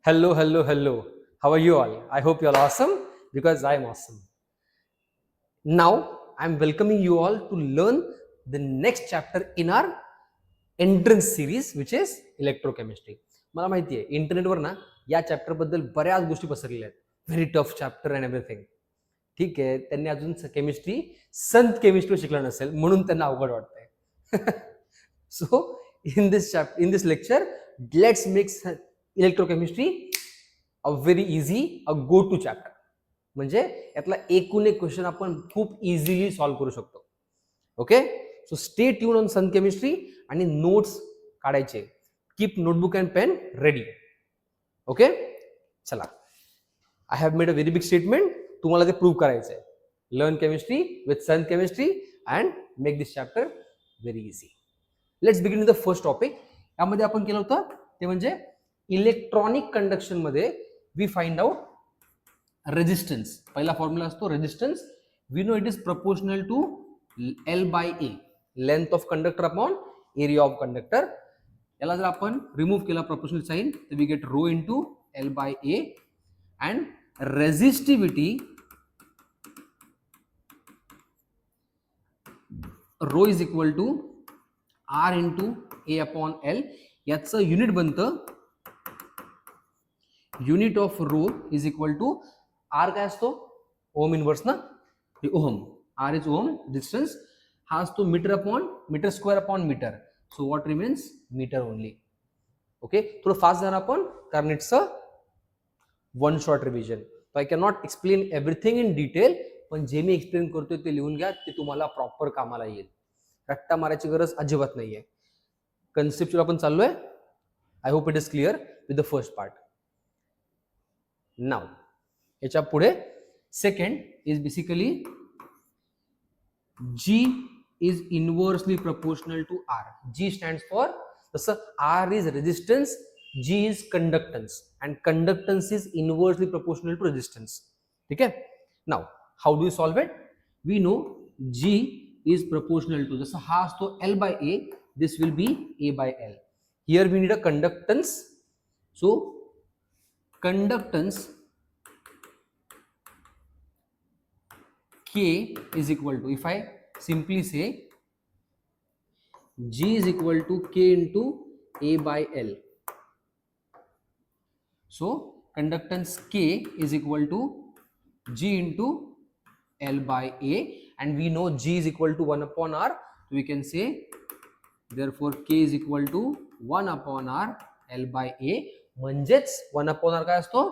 Hello, hello, hello. How are you all? I hope you are awesome because I am awesome. Now, I am welcoming you all to learn the next chapter in our entrance series, which is electrochemistry. मला माहिती आहे इंटरनेटवर ना या chapter बद्दल बऱ्याच गोष्टी पसरलेल्या आहेत. Very tough chapter and everything. ठीक आहे, त्यांनी अजून केमिस्ट्री संत केमिस्ट्री शिकलं नसेल म्हणून त्यांना अवघड वाटतंय. सो in this lecture, let's make electrochemistry a very easy, a go to chapter. म्हणजे यातला एकूण एक क्वेश्चन आपण खूप इझिली सॉल्व्ह करू शकतो. Okay, so stay tuned on Sun Chemistry आणि नोट्स काढायचे. Keep notebook and pen ready. Okay, चला. I have made a very big statement. तुम्हाला ते प्रूव्ह करायचं आहे. Learn chemistry with Sun Chemistry and make this chapter very easy. Let's begin with the first topic. यामध्ये आपण केलं होतं ते म्हणजे इलेक्ट्रॉनिक कंडक्शन मध्ये वी फाइंड आउट रेजिस्टन्स. पहिला फॉर्म्युला असतो resistance. We know it is proportional to L by A, length of conductor upon area of conductor. याला जर आपण रिमूव्ह केला प्रोपोर्शनल साइन तर we get rho into L by A and resistivity rho is equal to R into A upon L. याचं unit बनतं unit of rho is equal to R. काय असतो? Ohm inverse ना, ओम. R is ohm. Distance हा असतो metre upon metre square upon metre. So what remains? Metre only. Okay, थोडं fast झालं आपण कारण it's a one short revision. So I can not explain everything in detail, पण जे मी explain करतोय ते लिहून घ्या, ते तुम्हाला प्रॉपर कामाला येईल. रट्टा मारायची गरज अजिबात नाहीये. कन्सेप्च्युअल आपण चाललोय. I hope it is clear with the first part. Now याच्या पुढे second is basically G is inversely proportional to R. G stands for, जसं R is resistance, G is conductance, and conductance is inversely proportional to resistance. ठीक है? Now, how do we solve it? We know G is proportional to, जसं हा असतो L by A, this will be A by L. Here we need a conductance. So, conductance K is equal to, if I simply say G is equal to K into A by L. So conductance K is equal to G into L by A, and we know G is equal to 1 upon R. So we can say therefore K is equal to 1 upon R L by A. म्हणजेच 1 upon R काय असतो?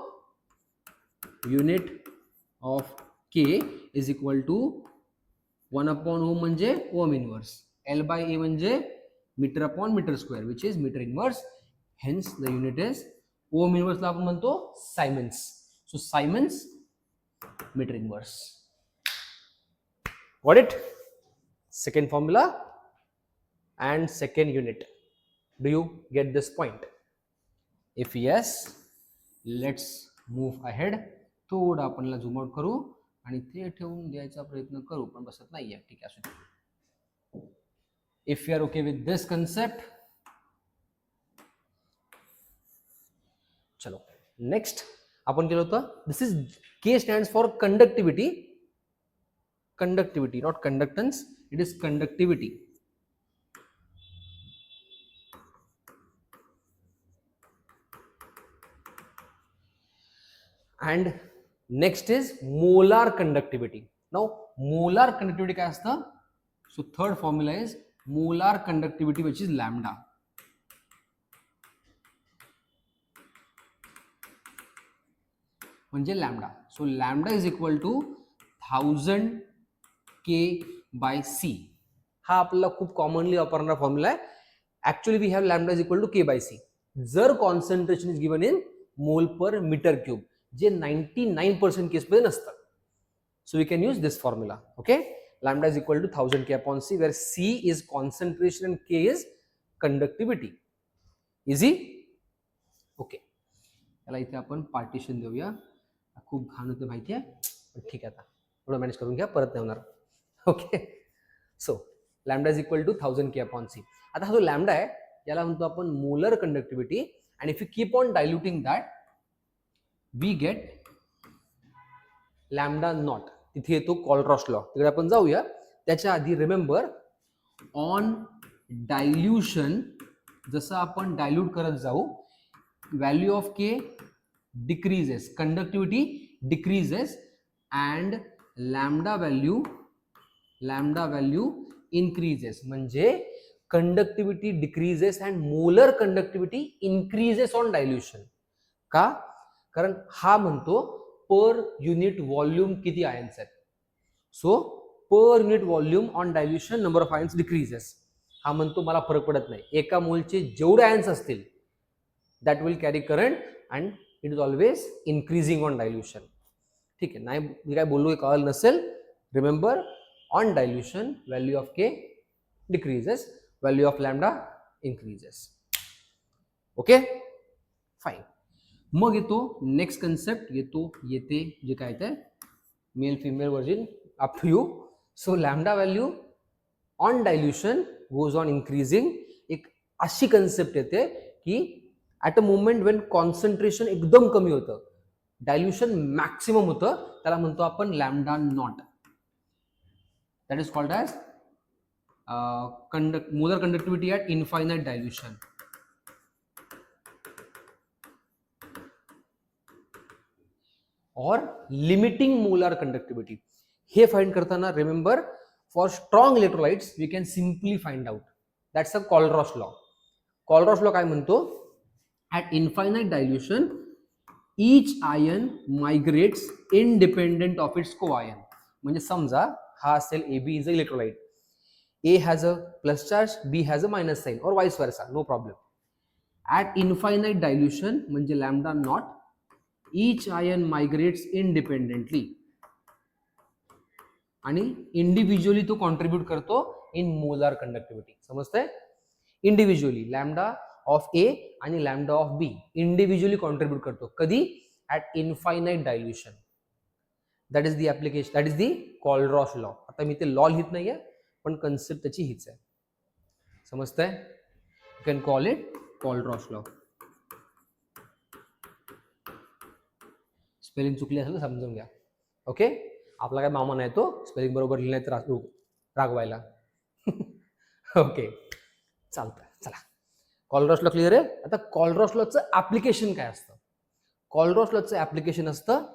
Unit of K is equal to 1 upon ohm म्हणजे ohm inverse. L by A म्हणजे metre upon metre square which is metre inverse. Hence the unit is ohm इनवर्सला आपण म्हणतो siemens. So siemens metre inverse. Got it? Second formula and second unit. Do you get this point? If yes, let's move ahead. थोडं आपल्याला zoom out करू आणि ते ठेवून द्यायचा प्रयत्न करू, पण बसत नाहीये. ठीक आहे, असू दे. If you are okay with this concept, चलो नेक्स्ट आपण केलं होतं. This is K stands for conductivity. Conductivity, not conductance. It is conductivity. And next is molar conductivity. Now molar conductivity काय असतं? So third formula is molar conductivity which is lambda. म्हणजे lambda. So lambda is equal to 1000 K by C. हा आपल्याला खूप commonly वापरणारा formula आहे. Actually we have lambda is equal to K by C जर concentration is given in mole per metre cube, जे 99% केसमध्ये नसतं. So we can use this formula. Okay, lambda is equal to 1000 K upon C, where C is concentration and K is conductivity. Easy? Okay. याला इथे आपण partition देऊया. खूप घाण होतं माहिती आहे, पण ठीक आहे, आता थोडं मॅनेज करून घ्या, परत नाही होणार. Okay, so lambda is equal to 1000 K upon C. आता हा जो लॅम्डा आहे याला म्हणतो आपण molar conductivity. And if you keep on diluting that, we get lambda naught. तिथे येतो कॉलरॉस लॉ, तिकडे आपण जाऊया. त्याच्या आधी रिमेंबर, ऑन डायल्यूशन जसं आपण डायल्यूट करत जाऊ, value of K decreases, conductivity decreases and lambda value increases. म्हणजे conductivity decreases and molar conductivity increases on dilution. का? कारण हा म्हणतो पर युनिट व्हॉल्यूम किती आयन्स आहेत. So per unit volume on dilution number of ions decreases. हा म्हणतो मला फरक पडत नाही, एका मोलचे जेवढे आयन्स असतील that will carry current and it is always increasing on dilution. ठीक आहे, नाही मी काय बोललो हे कळलं नसेल, remember on dilution value of K decreases, value of lambda increases. Okay fine. मग येतो नेक्स्ट कन्सेप्ट, येते जे काय ते male female version up to you. So lambda value on dilution goes on increasing. एक अशी कन्सेप्ट येते की at a moment when concentration एकदम कमी होतं, डायल्यूशन मॅक्सिमम होतं, त्याला म्हणतो आपण lambda naught. That is called as molar conductivity at infinite dilution. Or limiting molar conductivity. हे फाइंड करताना remember, for strong electrolytes we can simply find out. That's a Kohlrausch law. Kohlrausch law काय म्हणतो, at infinite dilution each ion migrates independent of its co-ion. म्हणजे समजा हा असेल AB is a electrolyte, A has a plus charge, B has a minus sign or vice versa, no problem. At infinite dilution म्हणजे lambda naught, each ion migrates independently आणि individually तो contribute करतो in molar conductivity. समजतंय? Individually lambda of A आणि lambda of B individually contribute करतो. कधी? At infinite dilution. That is the application, that is the Kohlrausch law. आता मी ते लॉ लिहित नाहीये, पण कन्सेप्ट त्याची हीच आहे. समजतंय? You can call it Kohlrausch law. Spelling चुकली असेल तर समजून घ्या. ओके, आपला काय मामा नाही तो स्पेलिंग बरोबर लिहिलं तर रागवायला. ओके चालतं. चला, कॉलरॉस लॉ क्लिअर आहे. आता कॉलरॉस लॉचं ऍप्लिकेशन काय असतं? कॉलरॉस लॉचं ऍप्लिकेशन असतं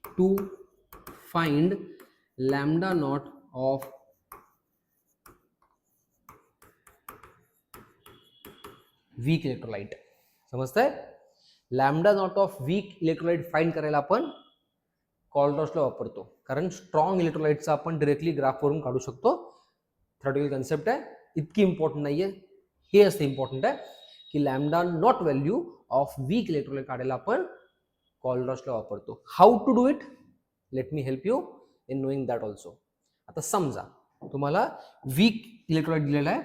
to find lambda naught of weak electrolyte. समजतंय? Lambda naught of weak electrolyte find करायला आपण कॉलरॉस लॉ वापरतो, कारण स्ट्रॉंग इलेक्ट्रोलाइटचा आपण डायरेक्टली ग्राफवरून काढू शकतो. थेरॉटिकल कन्सेप्ट आहे, इतकी इम्पॉर्टंट नाहीये. हे असं इम्पॉर्टंट आहे की lambda naught value of weak electrolyte काढायला आपण कॉलरॉस लॉ वापरतो. How to do it? Let me help you in knowing that also. आता समजा तुम्हाला वीक इलेक्ट्रोलाइट दिलेला आहे,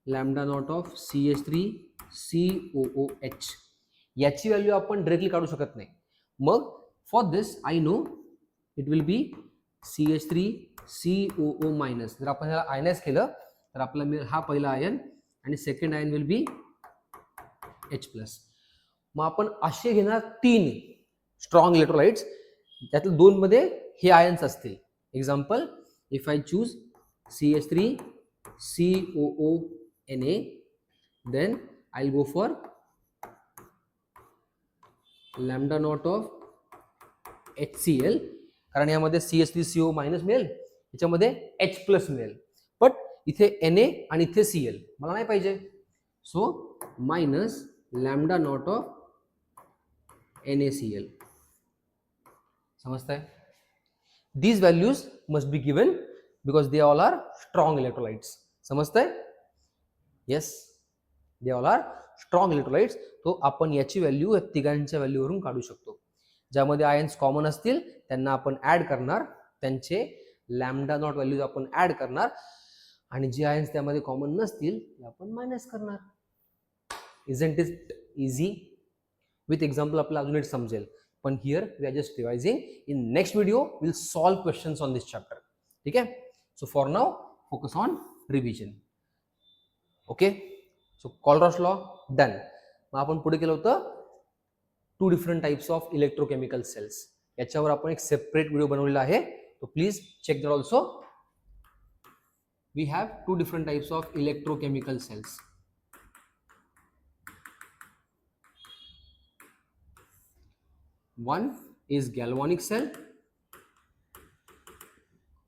लॅम्डा नॉट ऑफ CH3COOH. याची व्हॅल्यू आपण डायरेक्टली काढू शकत नाही. मग for this I know it will be CH3COO minus. जर आपण ह्याला आयनाइज केलं तर आपला मिळेल हा पहिला आयन आणि second ion will be H plus. मग आपण असे घेणार 3 स्ट्रॉंग इलेक्ट्रोलाइट्स, त्यातल्या 2 मध्ये हे आयन्स असतील. Example, if I choose CH3COONA, then I'll go for lambda naught of HCl, कारण यामध्ये CH3CO मायनस मिळेल, याच्यामध्ये H प्लस मिळेल. बट इथे Na आणि इथे Cl मला नाही पाहिजे. सो minus lambda naught of NaCl. समजताय? These values must be given because they all are strong electrolytes. समजताय? Yes, they all are strong electrolytes. तो आपण याची व्हॅल्यू या तिघांच्या व्हॅल्यूवरून काढू शकतो. ज्यामध्ये आयन्स कॉमन असतील त्यांना आपण ऍड करणार, त्यांचे लॅम्डा नॉट व्हॅल्यूज आपण ऍड करणार, आणि जे आयन्स त्यामध्ये कॉमन नसतील ते आपण मायनस करणार. Isn't it easy? With example आपल्याला अजून एक समजेल. पण here we are just revising. In next video will solve questions on this chapter. ठीक आहे? So for now focus on revision. Okay, so Colruyt law done. मग आपण पुढे केलं होतं 2 different types of electrochemical cells. याच्यावर आपण एक सेपरेट व्हिडिओ बनवलेला आहे, तो please check that also. We have 2 different types of electrochemical sales. One is galvanic cell,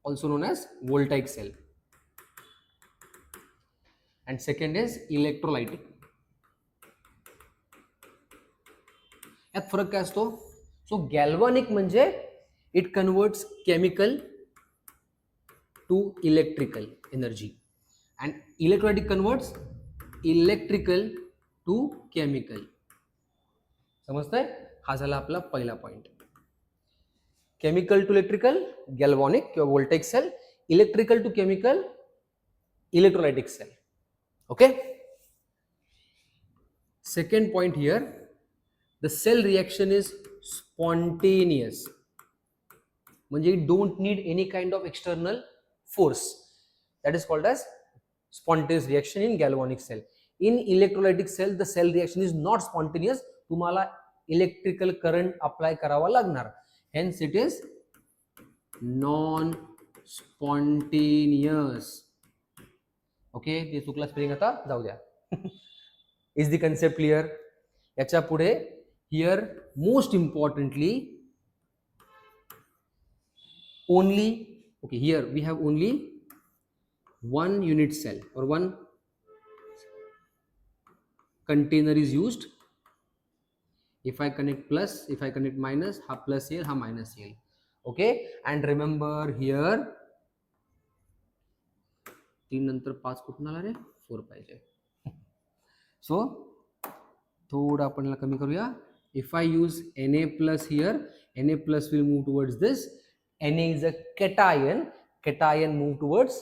also known as voltaic cell, and second is electrolytic. यात फरक काय असतो? सो गॅल्व्हॅनिक म्हणजे it converts chemical to electrical energy and electrolytic converts electrical to chemical. समजतंय? हा झाला आपला पहिला point. Chemical to electrical galvanic किंवा voltaic cell, electrical to chemical electrolytic cell. Okay. Second point here, the cell reaction is spontaneous, म्हणजे it don't need any kind of external force. That is called as spontaneous reaction in galvanic cell. In electrolytic cell the cell reaction is not spontaneous. तुम्हाला electrical current apply करावा लागणार, hence it is non spontaneous. Okay, ते चुकला spelling, आता जाऊ द्या. Is the concept clear? याच्या पुढे here most importantly only, okay, here we have only one unit cell or one container is used. If I connect plus, if I connect minus, ha plus here, ha minus here. Okay, and remember here 3 नंतर 5 कुठून आला रे? 4 पाहिजे. सो थोडं आपण याला कमी करूया. If I use Na plus here, Na plus will move towards this. Na is a cation. Cation move towards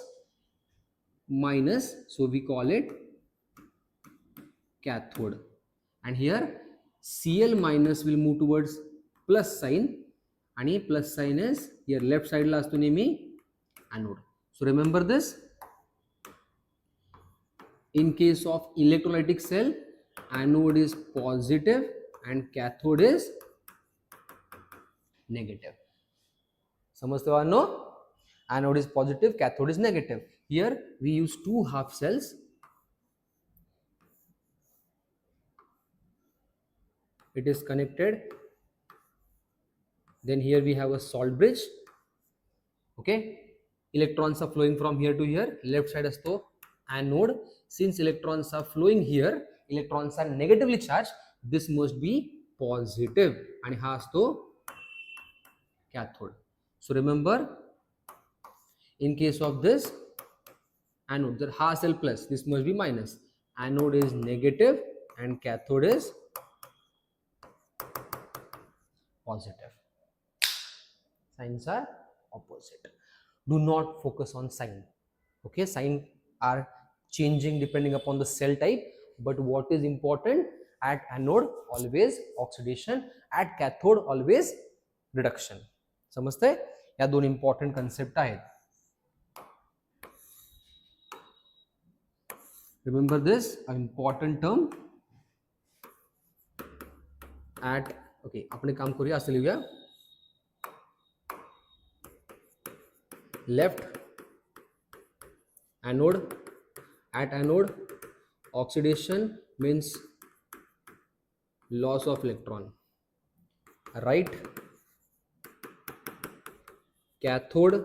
minus, so we call it cathode. And here Cl minus will move towards plus sign, and plus sign is here left side ला असतो नेहमी anode. So remember this. In case of electrolytic cell, anode is positive and cathode is negative. समजते वानो? Anode is positive, cathode is negative. Here we use 2 half cells. It is connected. Then here we have a salt bridge. Okay, electrons are flowing from here to here. Left side asto anode. Since electrons are flowing here, electrons are negatively charged. This must be positive, and ha asto cathode. So remember, in case of this anode, there ha cell plus, this must be minus. Anode is negative and cathode is positive. Signs are opposite. Do not focus on sign. Okay, sign are changing depending upon the cell type, but what is important, at anode always oxidation, at cathode always reduction. समजतंय? या 2 important concept आहेत. Remember this, a important term at. Okay, आपण काम करूया, असं लिहूया. Left anode, at anode oxidation means loss of electron. Right cathode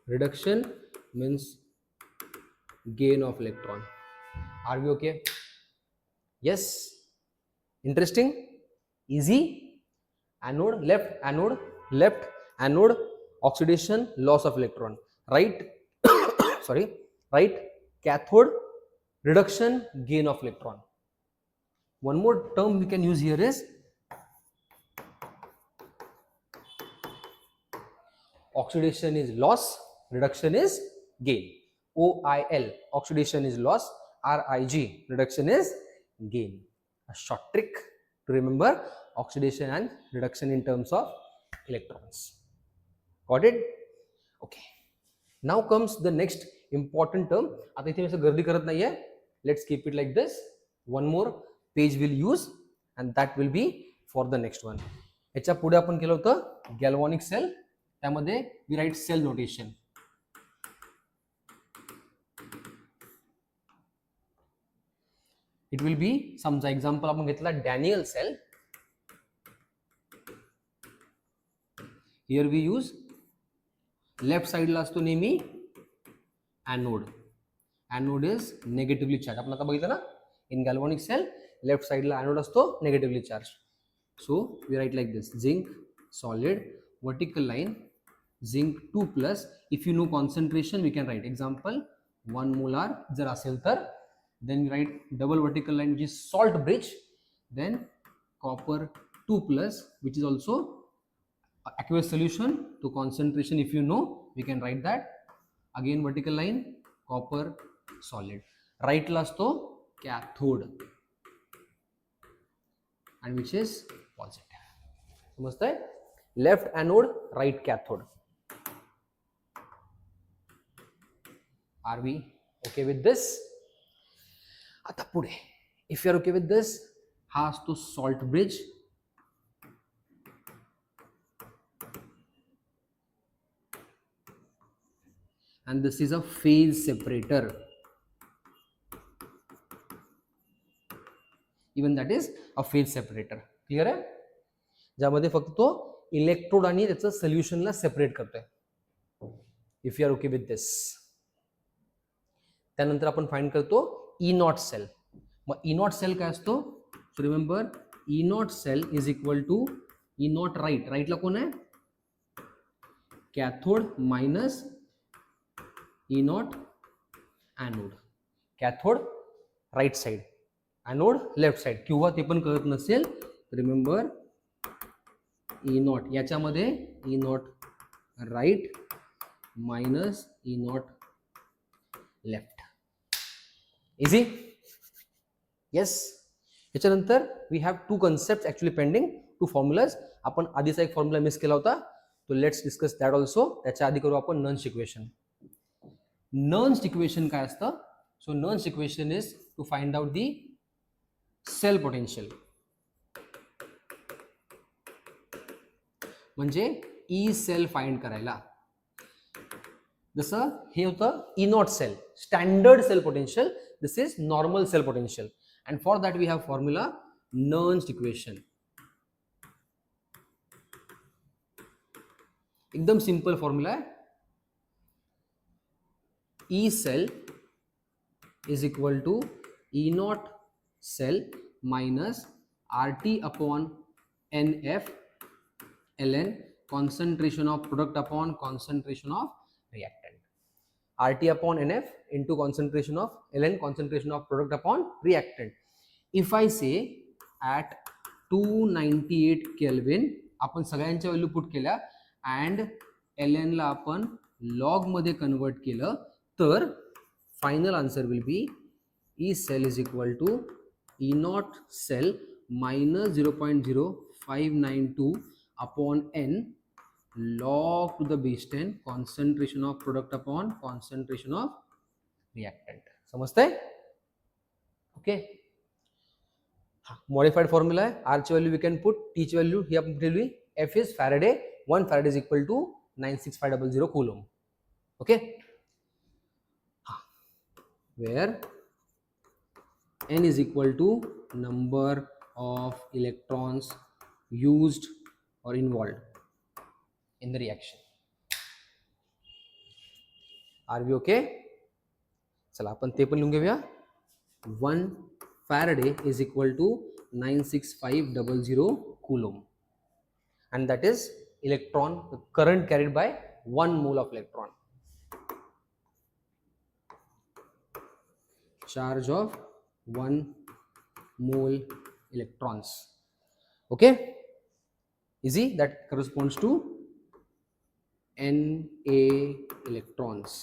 reduction means gain of electron. Are we okay? Yes. Interesting, easy. Anode left anode oxidation, loss of electron. Right sorry, right cathode reduction, gain of electron. One more term we can use here is oxidation is loss, reduction is gain. OIL, oxidation is loss, RIG, reduction is gain. A short trick to remember oxidation and reduction in terms of electrons. Got it? Okay. Now comes the next important term. आता इथे मी असं गर्दी करत नाहीये. Let's keep it like this. One more page we'll use and that will be for the next one. ह्याच्या पुढे आपण केलं होतं गॅल्व्हॅनिक सेल, त्यामध्ये we write cell notation. It will be समजा एक्झाम्पल आपण घेतला Daniell cell. Here we use left साइडला असतो नेहमी anode. Anode is negatively charge. आपण आता बघितलं ना इन गॅल्व्हॅनिक सेल लेफ्ट साइडला एनोड असतो negatively charge. So we write like this zinc solid vertical line zinc 2+. If you know concentration we can write example 1 molar जर असेल तर. then we write double vertical line which is salt bridge, then copper 2+, which is also aqueous solution to concentration. If you know, we can write that. Again vertical line copper solid. Right la asto cathode and which is positive. समजतंय? Left anode, right cathode. Are we okay with this? आता पुढे if you are okay with this, हा असतो salt bridge. and this is a phase separator. even that is a phase separator. Clear आहे? ज्यामध्ये फक्त तो electrode आणि त्याचं सोल्युशनला सेपरेट करतोय. If you are okay with this, त्यानंतर आपण फाइंड करतो ई नॉट सेल. मग ई नॉट सेल काय असतो? So remember E naught cell is equal to E naught right. राईटला कोण आहे? Cathode minus E naught anode. Cathode right side, anode left side. किंवा ते पण कळत नसेल रिमेंबर ई नॉट याच्यामध्ये E naught right minus E naught left. Easy? Yes. याच्यानंतर we have 2 concept actually pending, 2 formulas. आपण आधीचा एक फॉर्म्युला मिस केला होता, तो लेट्स डिस्कस दॅट ऑल्सो. त्याच्या आधी करू आपण नर्न्स इक्वेशन. नर्न्स इक्वेशन काय असतं? So Nernst equation is to find out the cell potential. म्हणजे ई सेल फाइंड करायला. जसं हे होतं E naught cell, standard cell potential. This is normal cell potential. and for that we have formula Nernst equation. एकदम simple formula आहे. E cell is equal to E naught cell minus RT upon NF ln concentration of product upon concentration of reactant. RT upon NF into concentration of ln concentration of product upon reactant. If I say at 298 Kelvin आपण सगळ्यांच्या value put केल्या and ln ला आपण log मध्ये convert केलं तर final answer will be E cell is equal to E naught cell minus 0.0592 upon N log to the base 10 concentration of product upon concentration of reactant. समजतंय? Okay. Modified formula आहे. R ची value we can put, T ची value ही आपण ठेवली. F is Faraday. 1 Faraday is equal to 96500 coulomb. Okay. Where N is equal to number of electrons used or involved in the reaction. Are we okay? चला आपण ते पण लिहून घेऊया. 1 Faraday is equal to 96500 coulomb, and that is electron, the current carried by 1 mole of electron. Charge of 1 mole electrons. Okay, easy. That corresponds to Na electrons.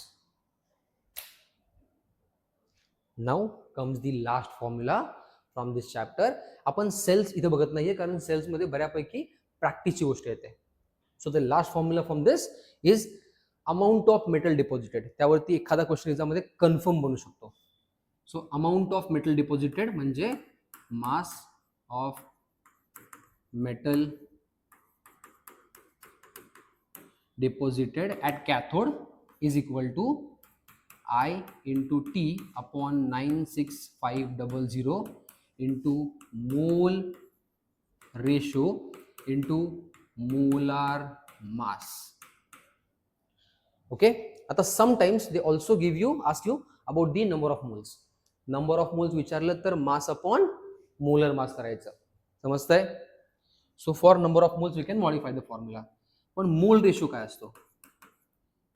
Now comes the last formula from this chapter. आपण sales इथे बघत नाहीये कारण sales मध्ये बऱ्यापैकी प्रॅक्टिसची गोष्ट येते. So the last formula from this is amount of metal deposited. त्यावरती एखादा क्वेश्चन एक्झाम मध्ये कन्फर्म बनू शकतो. सो अमाऊंट ऑफ मेटल डिपॉझिटेड म्हणजे mass of metal deposited at cathode is equal to I into T upon 96500 into mole ratio into molar mass. Okay, आता sometimes they also ask you about the number of moles. Number of moles विचारलं तर mass upon molar mass करायचं, समजतंय? So for number of moles we can modify the formula. पण मोल ratio काय असतो?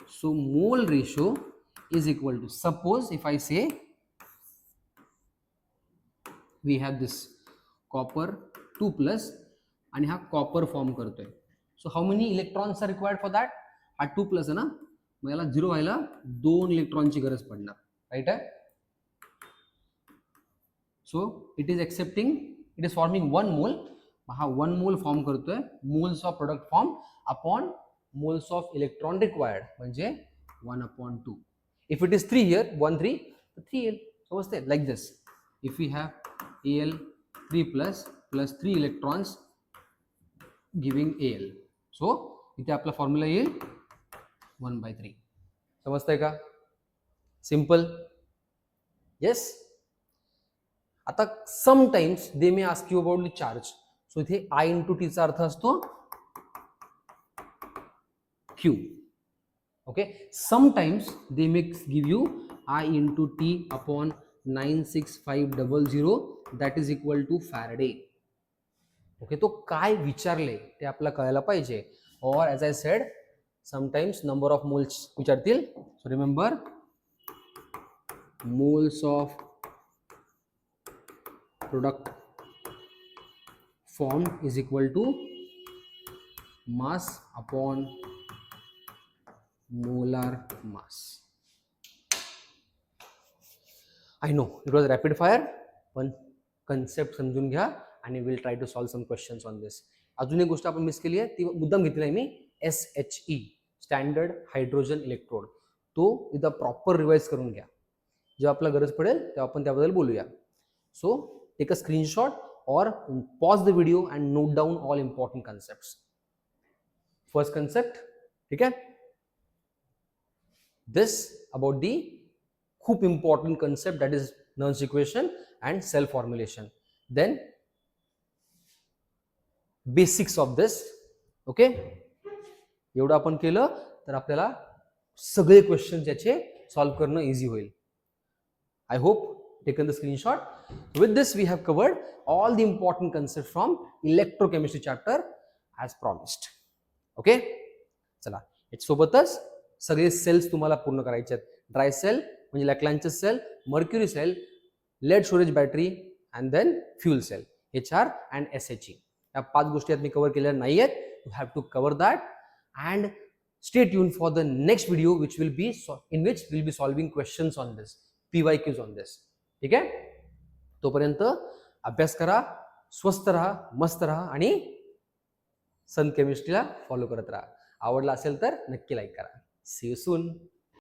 So mole ratio is equal to, suppose if I say we have this copper 2+ आणि हा copper form करतोय. So how many electrons are required for that? हा 2+ आहे ना, मग याला 0 व्हायला 2 इलेक्ट्रॉनची गरज पडणार, राईट आहे? So it is accepting, it is forming 1 मोल. हा 1 मोल फॉर्म करतोय, moles of product form upon moles of electron required म्हणजे 1/2. if it is 3 here 1 3 3Al. समजते? like this, if we have Al3+ plus 3 electrons giving Al, so इथे आपला formula येईल 1/3. समजतंय का? Simple. Yes. आता sometimes they may ask you about the charge. So इथे I into T चा अर्थ असतो Q. Okay, sometimes they may give you I into T upon 96500, that is equal to Faraday. Okay, तो काय विचारले ते आपल्याला कळायला पाहिजे. or as I said, sometimes number of moles विचारतील. so remember, moles of product formed is equal to mass upon molar mass. I know it was rapid fire, पण concept समजून घ्या आणि will try to solve some questions on this. अजून एक गोष्ट आपण miss केली आहे, ती मुद्दाम घेतली आहे मी, SHE स्टँडर्ड हायड्रोजन इलेक्ट्रोड. तो एकदा प्रॉपर रिवाइज करून घ्या, जेव्हा आपल्याला गरज पडेल तेव्हा आपण त्याबद्दल बोलूया. सो टेक अ स्क्रीनशॉट और pause the video and note down all important concepts. First concept, ठीक आहे? This about the खूप important concept, that is Nernst equation and cell formulation. Then basics of this. okay, एवढं आपण केलं तर आपल्याला सगळे क्वेश्चन याचे सॉल्व करणं इझी होईल. I hope taken the screenshot. With this we have covered all the important concepts from electrochemistry chapter as promised. okay, चला याच्यासोबतच सगळे सेल्स तुम्हाला पूर्ण करायचे आहेत. ड्राय सेल म्हणजे Leclanche cell, mercury cell, lead storage battery and then fuel cell, HR and SHE. या 5 गोष्टी आहेत मी कव्हर केल्या नाही आहेत. You have to cover that and stay tune for the next video which will be in which will be solving questions on this, PYQs on this. ठीक आहे? तोपर्यंत अभ्यास करा, स्वस्थ राहा, मस्त राहा आणि सन केमिस्ट्रीला फॉलो करत राहा. आवडला असेल तर नक्की लाईक करा. See you soon.